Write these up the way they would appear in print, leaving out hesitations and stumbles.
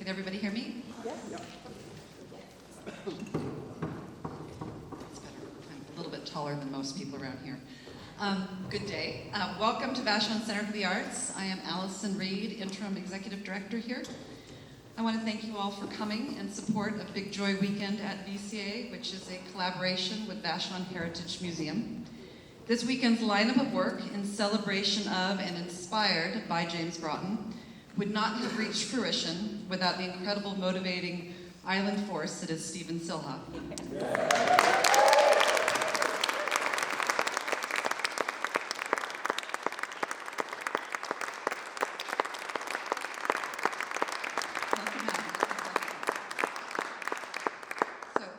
Can everybody hear me? Yes. That's better. I'm a little bit taller than most people around here. Good day. Welcome to Vashon Center for the Arts. I am Allison Reed, Interim Executive Director here. I want to thank you all for coming in support of Big Joy Weekend at VCA, which is a collaboration with Vashon Heritage Museum. This weekend's lineup of work in celebration of and inspired by James Broughton would not have reached fruition without the incredible motivating island force that is Stephen Silha.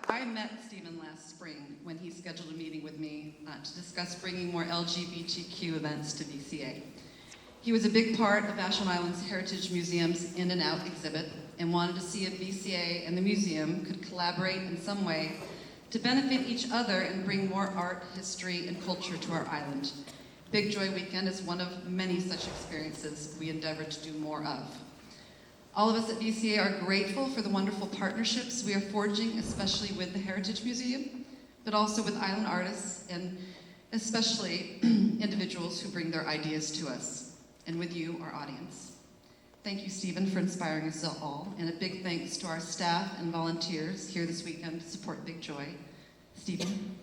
I met Stephen last spring when he scheduled a meeting with me to discuss bringing more LGBTQ events to VCA. He was a big part of Vashon Island's Heritage Museum's In and Out exhibit and wanted to see if VCA and the museum could collaborate in some way to benefit each other and bring more art, history, and culture to our island. Big Joy Weekend is one of many such experiences we endeavor to do more of. All of us at VCA are grateful for the wonderful partnerships we are forging, especially with the Heritage Museum, but also with island artists and especially individuals who bring their ideas to us, and with you, our audience. Thank you, Stephen, for inspiring us all, and a big thanks to our staff and volunteers here this weekend to support Big Joy. Stephen.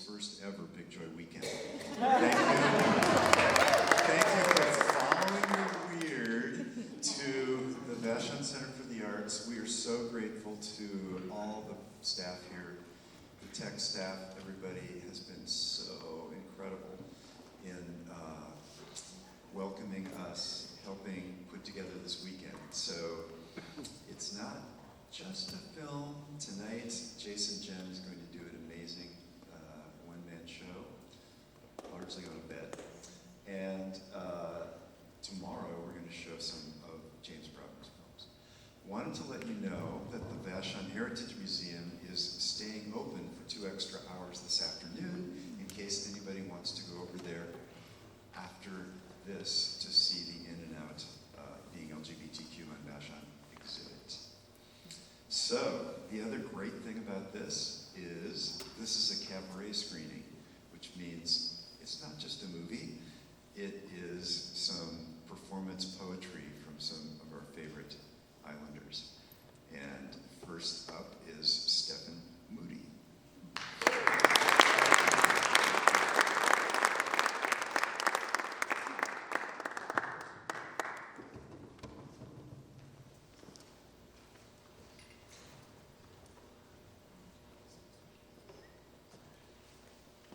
First ever Big Joy Weekend. Thank you. Thank you for following your weird to the Vashon Center for the Arts. We are so grateful to all the staff here, the tech staff. Everybody has been so incredible in welcoming us, helping put together this weekend. So it's not just a film. Tonight, Jason Jenn is going to do an amazing one-man show, largely on a bed. And tomorrow we're going to show some of James Broughton's films. Wanted to let you know that the Vashon Heritage Museum is staying open for 2 extra hours this afternoon in case anybody wants to go over there after this to see the In and Out being LGBTQ on Vashon exhibit. So the other great thing about this is a cabaret screening, which means it's not just a movie, it is some performance poetry from some of our favorite islanders. And first up is Steffon Moody.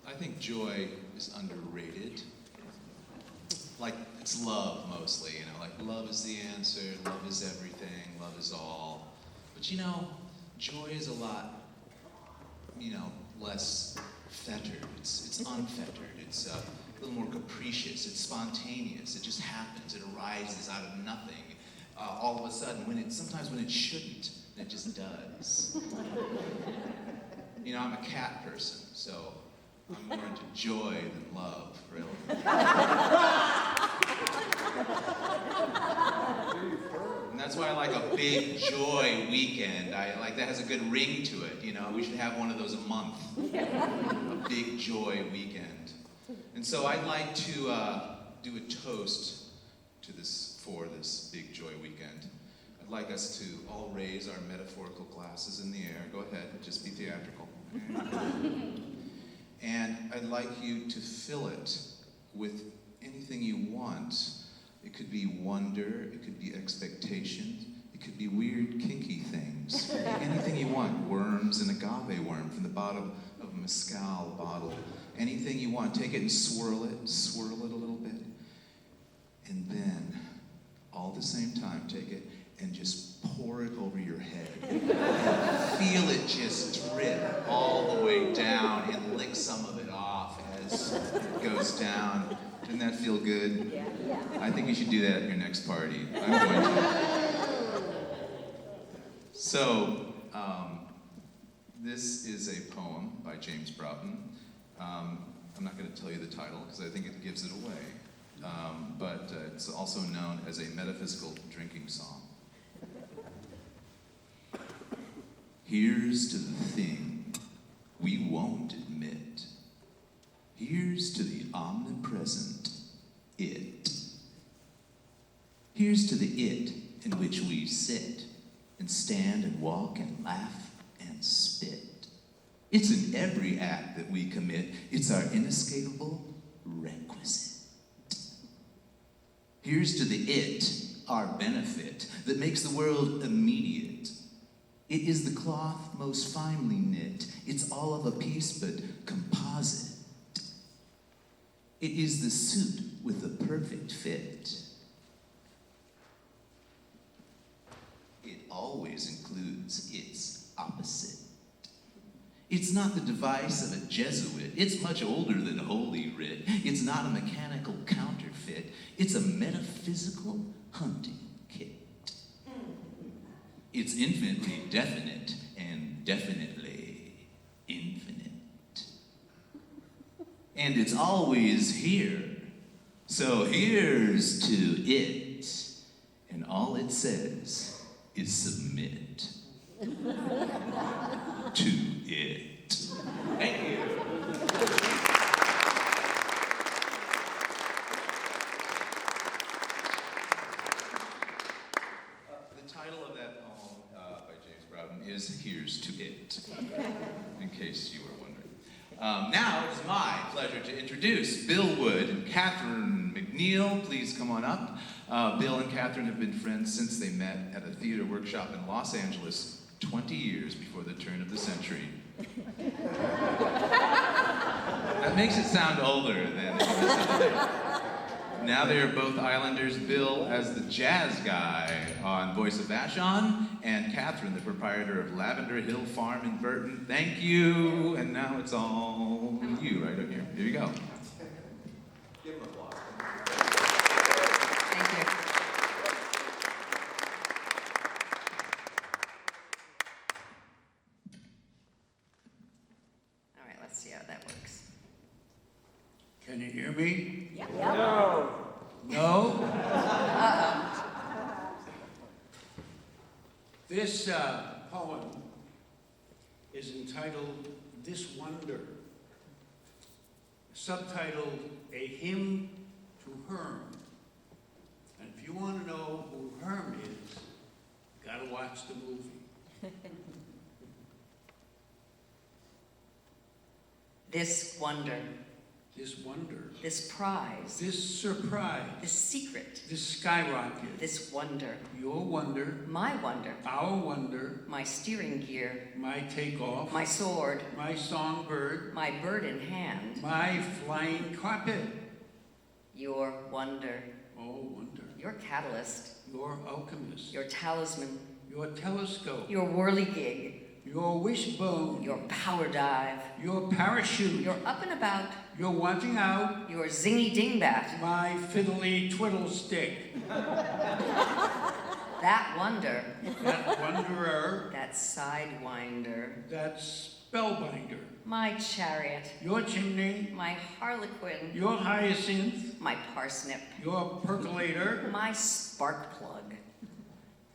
I think joy is underrated. Like, it's love mostly, like love is the answer, love is everything, love is all. But joy is a lot, less fettered. It's unfettered. It's a little more capricious. It's spontaneous. It just happens. It arises out of nothing. All of a sudden, sometimes when it shouldn't, and it just does. I'm a cat person, so I'm more into joy than love, really. And that's why I like a Big Joy Weekend. I like that has a good ring to it, We should have one of those a month. A Big Joy Weekend. And so I'd like to do a toast for this Big Joy Weekend. I'd like us to all raise our metaphorical glasses in the air. Go ahead, just be theatrical. And I'd like you to fill it with anything you want. It could be wonder, it could be expectation, it could be weird, kinky things. Anything you want. Worms, an agave worm from the bottom of a mezcal bottle. Anything you want. Take it and swirl it a little bit. And then, all at the same time, take it and just pour it over your head. Feel it just drip all the way down and lick some of it off as it goes down. Didn't that feel good? Yeah. I think you should do that at your next party. I'm going to. So, This is a poem by James Broughton. I'm not going to tell you the title because I think it gives it away, but it's also known as a metaphysical drinking song. Here's to the thing we won't admit. Here's to the omnipresent it. Here's to the it in which we sit and stand and walk and laugh and spit. It's in every act that we commit. It's our inescapable requisite. Here's to the it, our benefit, that makes the world immediate. It is the cloth most finely knit. It's all of a piece but composite. It is the suit with the perfect fit. It always includes its opposite. It's not the device of a Jesuit. It's much older than Holy Writ. It's not a mechanical counterfeit. It's a metaphysical hunting kit. It's infinitely definite and definitely infinite. And it's always here. So here's to it. And all it says is submit to it. Thank you. The title of that poem by James Broughton is Here's to It, in case you were wondering. Now it is my pleasure to introduce Bill Wood and Catherine MacNeal. Please come on up. Bill and Catherine have been friends since they met at a theater workshop in Los Angeles 20 years before the turn of the century. That makes it sound older than it was. Now they are both Islanders, Bill as the jazz guy on Voice of Vashon, and Catherine, the proprietor of Lavender Hill Farm in Burton. Thank you, and now it's all you right up here. Here you go. Give them applause. Thank you. All right, let's see how that works. Can you hear me? Yeah. No? This poem is entitled This Wonder, subtitled A Hymn to Herm. And if you want to know who Herm is, you gotta watch the movie. This wonder, This wonder, this prize, this surprise, this secret, this skyrocket, this wonder, your wonder, my wonder, our wonder, my steering gear, my takeoff, my sword, my songbird, my bird in hand, my flying carpet. your wonder, Oh, wonder. your catalyst, Your alchemist, your talisman, your telescope, your whirligig, your wishbone, your power dive, your parachute, your up and about, your wanting out, your zingy dingbat, my fiddly twiddle stick, that wonder, that wanderer, that sidewinder, that spellbinder, my chariot, your chimney, my harlequin, your hyacinth, my parsnip, your percolator, my spark plug,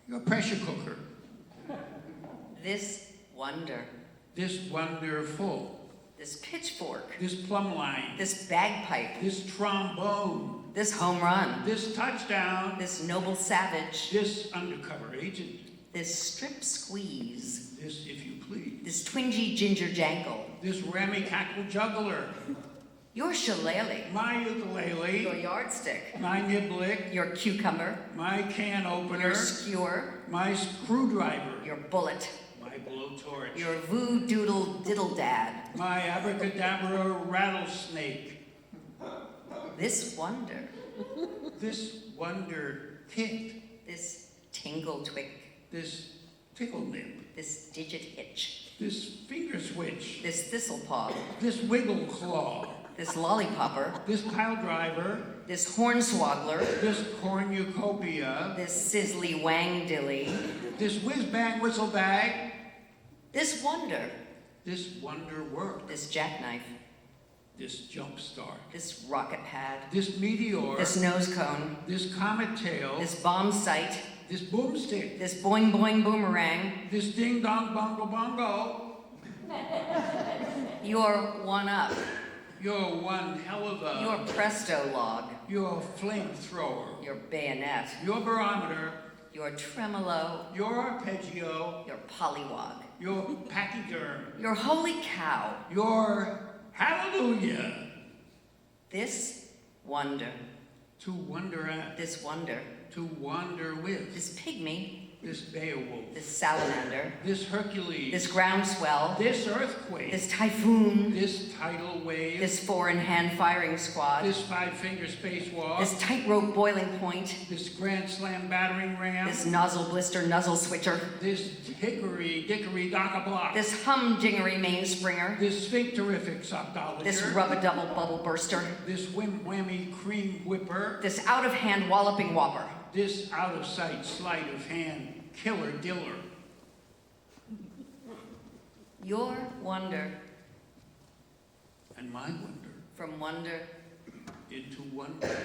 your pressure cooker, this wonder, this wonderful, this pitchfork, this plumb line, this bagpipe, this trombone, this home run, this touchdown, this noble savage, this undercover agent, this strip squeeze, this, if you please, this twingy ginger jangle, this rammy cackle juggler, your shillelagh, my ukulele, your yardstick, my niblick, your cucumber, my can opener, your skewer, my screwdriver, your bullet, my blowtorch, your voodoo diddle dad, my abracadabra rattlesnake, this wonder, this wonder kit, this tingle twick, this tickle nip, this digit hitch, this finger switch, this thistle paw, this wiggle claw, this lollipopper, this pile driver, this hornswaggler, this cornucopia, this sizzly wang dilly, this whiz bang whistle bag, this wonder, this wonder work, This jackknife. this jump start, This rocket pad. this meteor, This nose cone. this comet tail, This bomb sight. this boomstick, This boing boing boomerang. this ding dong bongo bongo. Your one up. You're one hell of Your a, presto log. your flamethrower, Your bayonet. your barometer, Your tremolo. your arpeggio, Your pollywog. your pachyderm, Your holy cow. your hallelujah. This wonder. To wonder at, This wonder. to wander with, This pygmy. this Beowulf, This salamander. this Hercules, This groundswell. this earthquake, This typhoon. this tidal wave, This four-in-hand firing squad. this five-finger spacewalk, This tightrope boiling point. this grand slam battering ram, This nozzle blister nuzzle switcher. this hickory dickory dock a block, This humdingery mainspringer. this sphincterific sockdolager, This rub-a-double bubble burster. this whammy cream whipper, This out-of-hand walloping whopper. this out-of-sight sleight of hand killer diller, Your wonder. and my wonder From wonder, into wonder,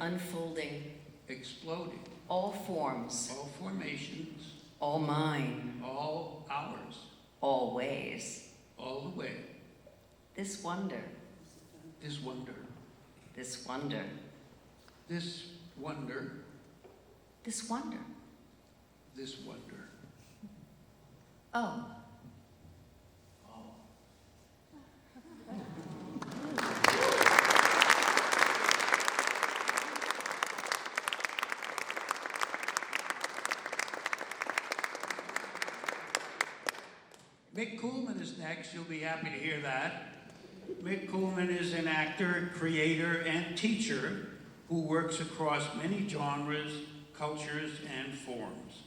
unfolding. exploding, All forms. all formations, All mine. all ours, All ways. all the way, This wonder. this wonder, This wonder. this wonder, This wonder. this wonder. Oh. Mik Kuhlman is next. You'll be happy to hear that. Mik Kuhlman is an actor, creator, and teacher who works across many genres, cultures, and forms.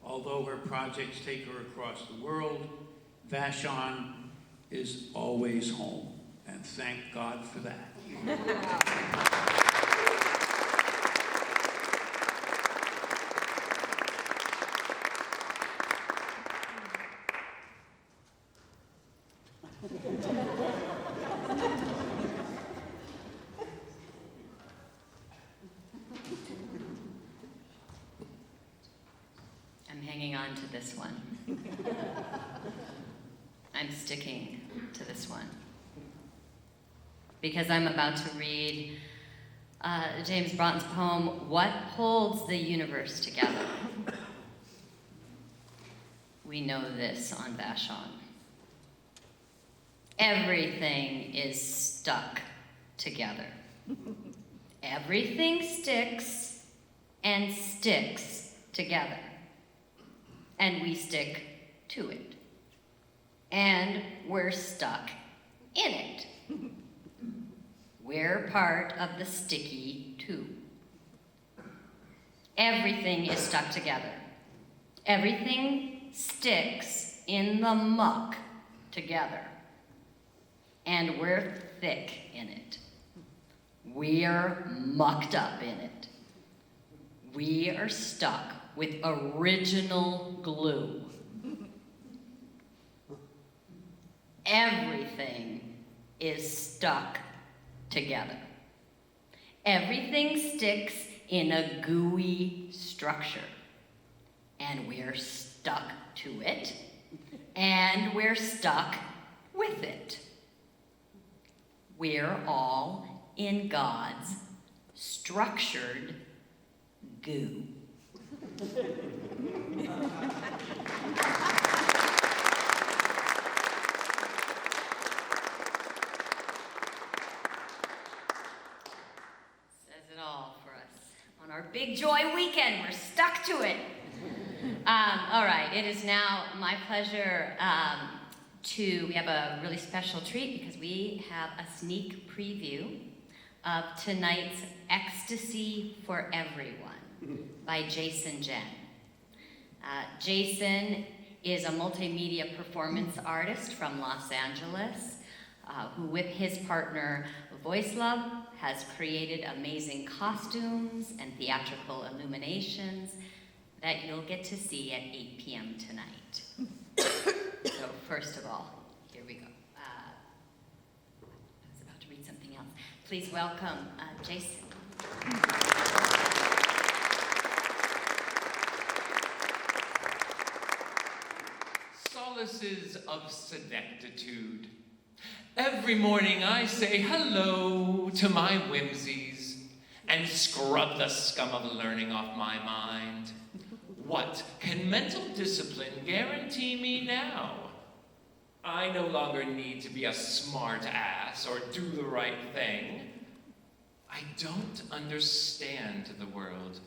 Although her projects take her across the world, Vashon is always home, and thank God for that. I'm hanging on to this one. I'm sticking to this one. Because I'm about to read James Broughton's poem, What Holds the Universe Together? We know this on Vashon. Everything is stuck together. Everything sticks and sticks together. And we stick to it. And we're stuck in it. We're part of the sticky tube. Everything is stuck together. Everything sticks in the muck together. And we're thick in it. We're mucked up in it. We are stuck with original glue. Everything is stuck together. Everything sticks in a gooey structure. And we're stuck to it. And we're stuck with it. We're all in God's structured goo. Says it all for us. On our Big Joy weekend, we're stuck to it. All right, it is now my pleasure we have a really special treat because we have a sneak preview of tonight's Ecstasy for Everyone by Jason Jenn. Jason is a multimedia performance artist from Los Angeles who, with his partner Voice Love, has created amazing costumes and theatrical illuminations that you'll get to see at 8 p.m. tonight. So first of all, here Please welcome Jason. Solaces of senectitude. Every morning I say hello to my whimsies and scrub the scum of learning off my mind. What can mental discipline guarantee me now? I no longer need to be a smart ass or do the right thing. I don't understand the world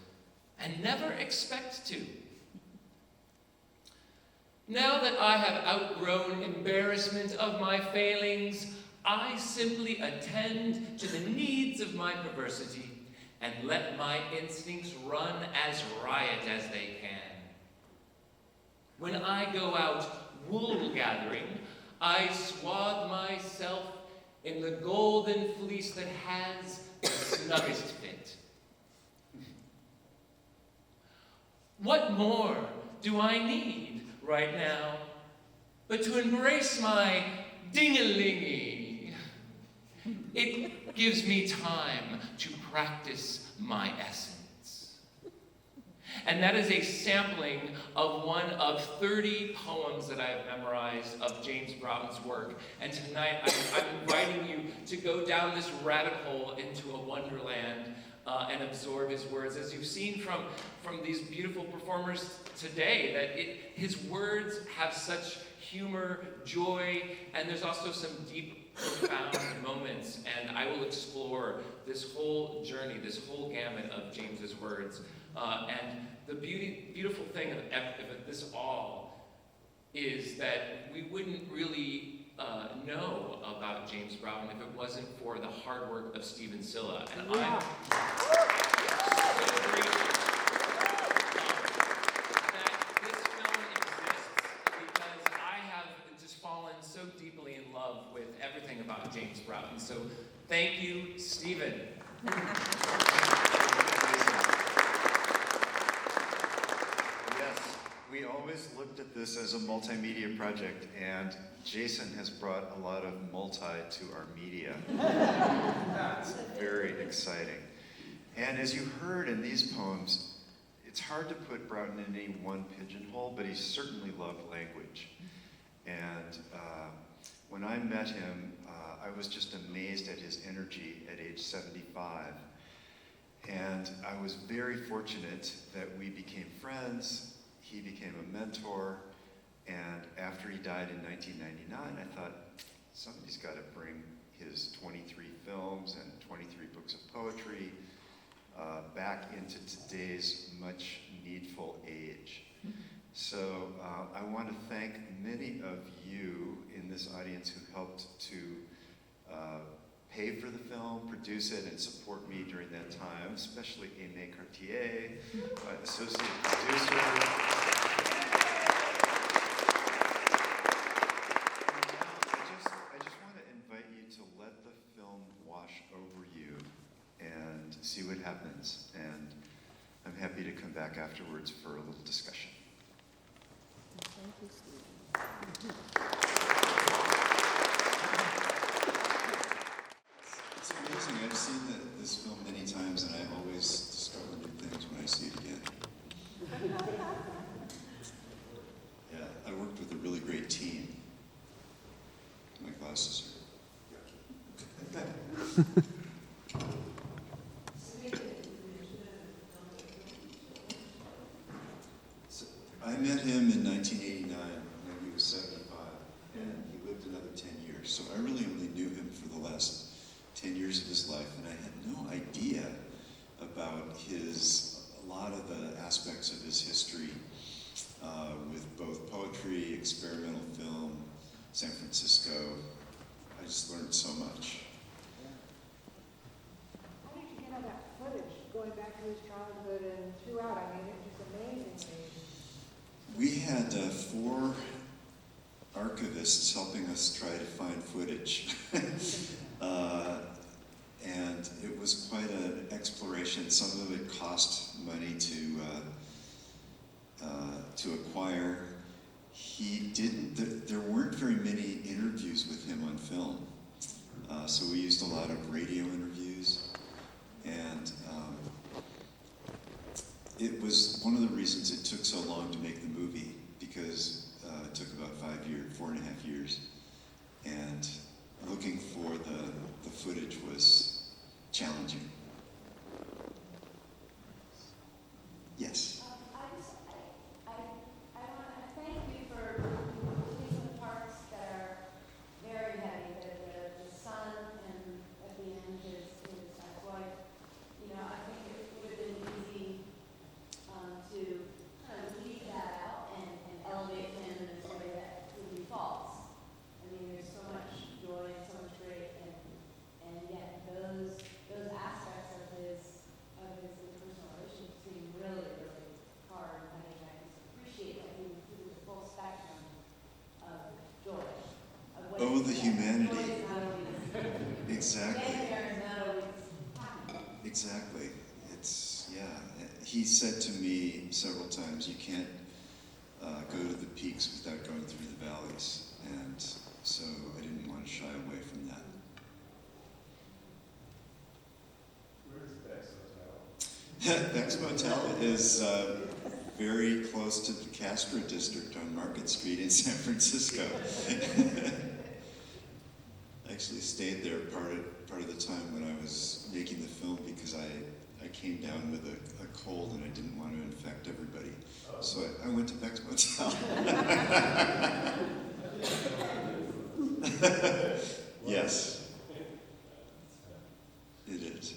and never expect to. Now that I have outgrown embarrassment of my failings, I simply attend to the needs of my perversity and let my instincts run as riot as they can. When I go out wool gathering, I swathe myself in the golden fleece that has the snuggest fit. What more do I need right now but to embrace my ding-a-lingy? It gives me time to practice my essence. And that is a sampling of one of 30 poems that I have memorized of James Broughton's work. And tonight I'm inviting you to go down this rabbit hole into a wonderland and absorb his words. As you've seen from these beautiful performers today, that his words have such humor, joy, and there's also some deep, profound moments. And I will explore this whole journey, this whole gamut of James's words. And the beautiful thing of this all is that we wouldn't really know about James Broughton if it wasn't for the hard work of Stephen Silha. And I'm so grateful that this film exists because I have just fallen so deeply in love with everything about James Broughton. So thank you, Stephen. We always looked at this as a multimedia project, and Jason has brought a lot of multi to our media. It's very exciting. And as you heard in these poems, it's hard to put Broughton in any one pigeonhole, but he certainly loved language. And when I met him, I was just amazed at his energy at age 75. And I was very fortunate that we became friends. He became a mentor, and after he died in 1999, I thought, somebody's got to bring his 23 films and 23 books of poetry back into today's much needful age. So I want to thank many of you in this audience who helped to pay for the film, produce it, and support me during that time, especially Aimee Cartier, my associate producer. I just want to invite you to let the film wash over you and see what happens. And I'm happy to come back afterwards for a little discussion. Thank you, Steve. It's amazing. I've seen this film many times, and I always discover new things when I see it again. Yeah, I worked with a really great team. My glasses are... So, I met him in 1989 when he was 75, and he lived another 10 years. So I really only knew him for the last 10 years of his life, and I had no idea about a lot of the aspects of his history with both poetry, experimental film, San Francisco. I just learned so much. How did you get all that footage going back to his childhood and throughout? I mean, it's just amazing. We had 4 archivists helping us try to find footage. And it was quite an exploration. Some of it cost money to acquire. There weren't very many interviews with him on film. So we used a lot of radio interviews. And it was one of the reasons it took so long to make the movie, because it took about 4.5 years. And looking for the footage was challenging. Yes. I want to thank you for taking the parts that are very heavy. The son and at the end his ex-wife. You know, I think it would have been easy to kind of leave that out and elevate him in a way that would be false. I mean, there's so much joy and so much great, and yet those aspects of his interpersonal relationship seem really, really hard. I think I just appreciate that he was a full spectrum of joy. Of what Oh, the joy humanity. is not always Exactly. getting there is not always happy. Exactly. It's, yeah. He said to me several times, you can't go to the peaks without going through the valleys. And so I didn't want to shy away from that. Beck's Motel is very close to the Castro district on Market Street in San Francisco. I actually stayed there part of the time when I was making the film, because I came down with a cold and I didn't want to infect everybody. So I went to Beck's Motel. Yes, it is.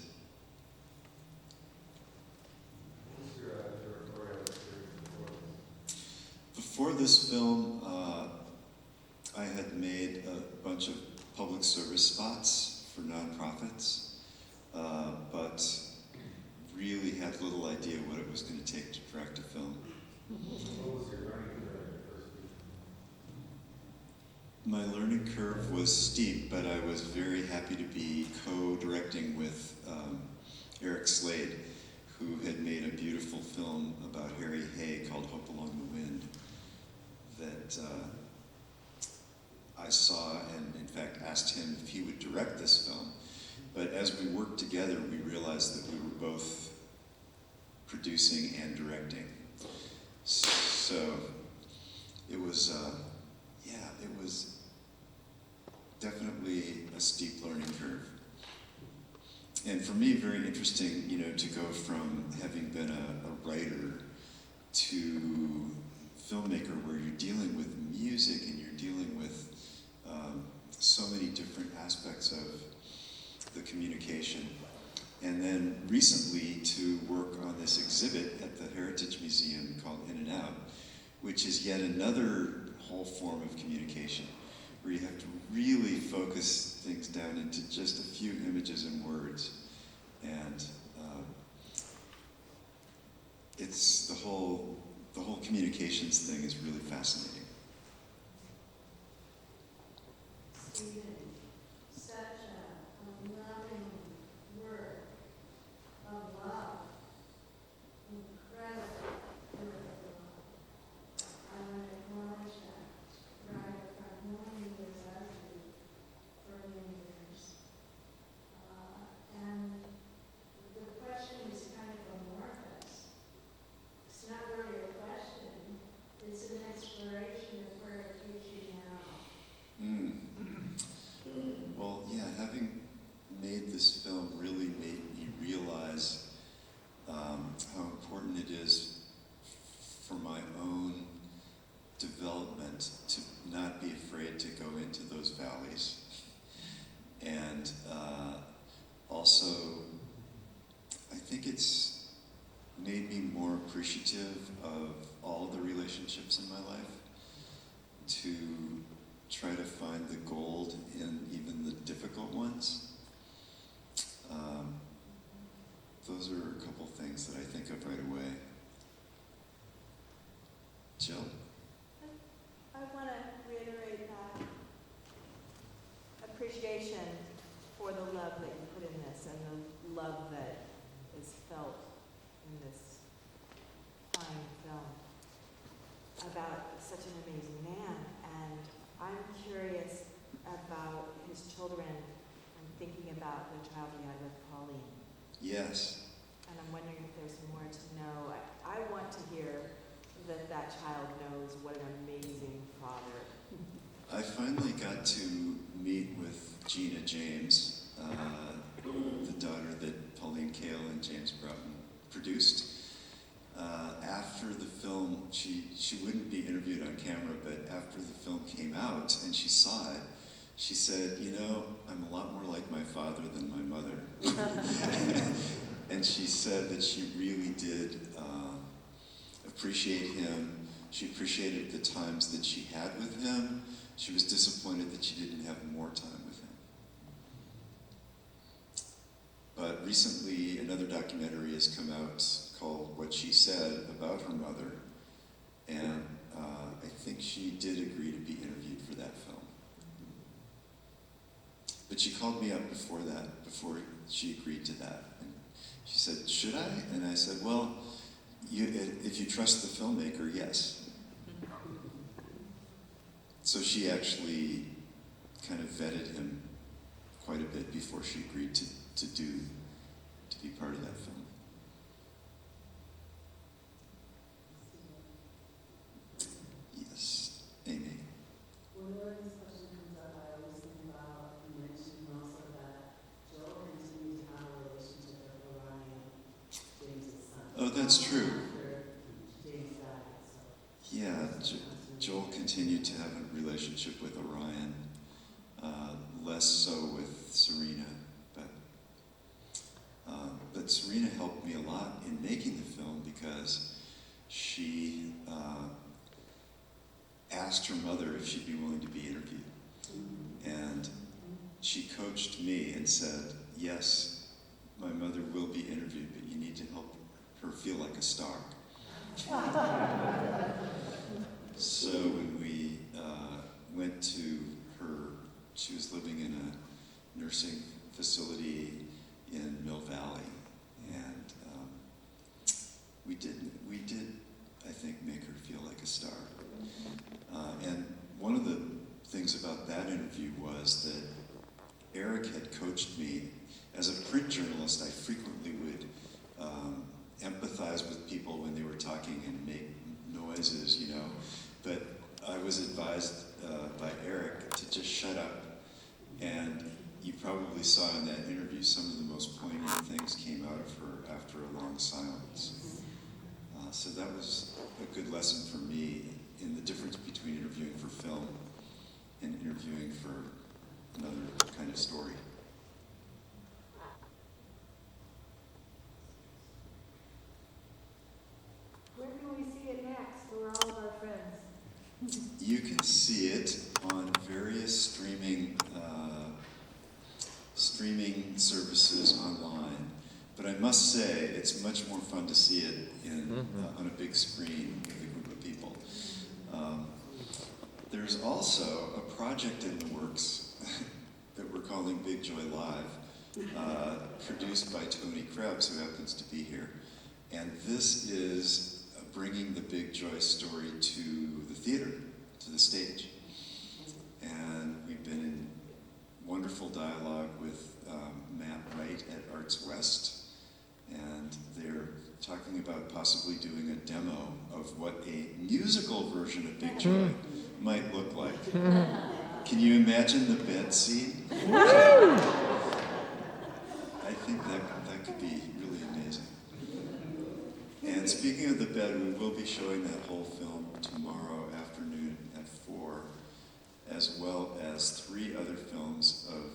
Before this film, I had made a bunch of public service spots for nonprofits, but really had little idea what it was going to take to direct a film. My learning curve was steep, but I was very happy to be co-directing with Eric Slade, who had made a beautiful film about Harry Hay called Hope Along the Wind that I saw and in fact asked him if he would direct this film. But as we worked together, we realized that we were both producing and directing. So it was, it was definitely a steep learning curve. And for me, very interesting, to go from having been a writer to filmmaker, where you're dealing with music and you're dealing with so many different aspects of the communication. And then recently to work on this exhibit at the Heritage Museum called In and Out, which is yet another whole form of communication, where you have to really focus things down into just a few images and words. And it's the whole communications thing is really fascinating. Stephen, such a loving word of love, incredible word of love. I want to acknowledge that. Right, I've known you as I do for many years. And the question is kind of amorphous. It's not really a question. It's an exploration of where it takes you now. Well, yeah, having made this film really made me realize how important it is for my own development to not be afraid to go into those valleys. And also, I think it's made me more appreciative of all the relationships in my life, to try to find the gold in even the difficult ones. Those are a couple things that I think of right away. Jill? I want to reiterate that appreciation for the love that you put in this, and the love that is felt in this fine film about such an amazing man. And I'm curious about his children. I'm thinking about the child he had with Pauline. Yes. And I'm wondering if there's more to know. I want to hear that that child knows what an amazing father. I finally got to meet with Gina James, the daughter that Pauline Kael and James Broughton produced. After the film, she wouldn't be interviewed on camera, but after the film came out and she saw it, she said, you know, I'm a lot more like my father than my mother. And she said that she really did appreciate him. She appreciated the times that she had with him. She was disappointed that she didn't have more time with him. But recently, another documentary has come out called What She Said about her mother, and I think she did agree to be interviewed for that film. But she called me up before she agreed to that. And she said, should I? And I said, well, if you trust the filmmaker, yes. So she actually kind of vetted him quite a bit before she agreed to be part of that film. Yes, Amy. Whenever this question comes up, I always think about, you mentioned also that Joel continued to have a relationship with Orion, James's son. Oh, that's true. After James died, so. Yeah, Joel continued to have a relationship with Orion, less so with Serena, but Serena helped me a lot in making the film because she asked her mother if she'd be willing to be interviewed. And she coached me and said, yes, my mother will be interviewed, but you need to help her feel like a star. So when we went to her, she was living in a nursing facility in Mill Valley, and we did, I think, make her feel like a star. And one of the things about that interview was that Eric had coached me. As a print journalist, I frequently would empathize with people when they were talking and make noises, you know. But I was advised by Eric to just shut up. And you probably saw in that interview some of the most poignant things came out of her after a long silence. So that was a good lesson for me in the difference between interviewing for film and interviewing for another kind of story. Where can we see it next for all of our friends? You can see it on various streaming services online, but I must say it's much more fun to see it on a big screen with a group of people. There's also a project in the works that we're calling Big Joy Live, produced by Tony Krebs, who happens to be here. And this is bringing the Big Joy story to the theater, to the stage. And we've been in wonderful dialogue with Matt Wright at Arts West, and they're talking about possibly doing a demo of what a musical version of Big Joy might look like. Can you imagine the bed scene? I think that could be really amazing. And speaking of the bed, we will be showing that whole film tomorrow afternoon at 4, as well as 3 other films of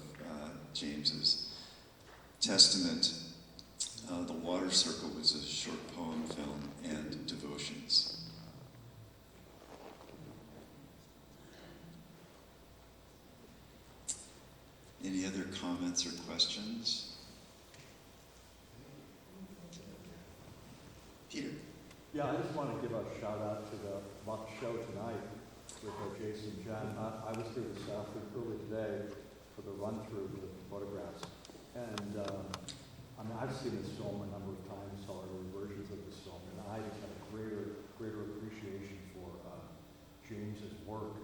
James's. Testament, The Water Circle was a short poem film, and Devotions. Any other comments or questions? Peter. Yeah, I just want to give a shout out to the show tonight with Jason Jenn. I was here this afternoon, early today, for the run-through with the photographs. And I mean, I've seen this film a number of times, saw early versions of this film, and I just had a greater appreciation for James's work,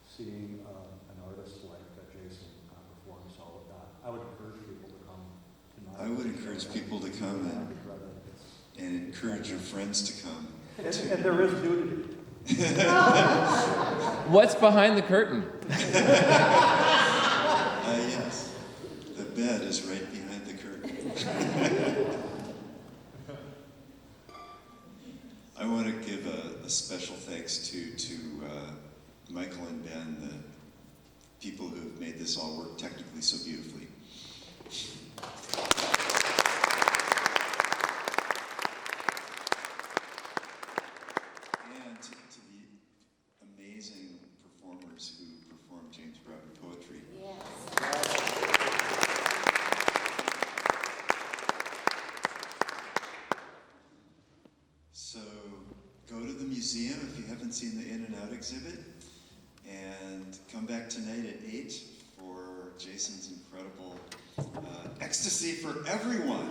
seeing an artist like Jason perform all of that. I would encourage people to come tonight. I would encourage encourage people to come and encourage your friends to come. And there is nudity. What's behind the curtain? Yes, the bed is right behind the curtain. I want to give a special thanks to Michael and Ben, the people who have made this all work technically so beautifully. And to the amazing performers who performed James Broughton poetry. So go to the museum if you haven't seen the In and Out exhibit, and come back tonight at 8 for Jason's incredible Ecstasy for Everyone.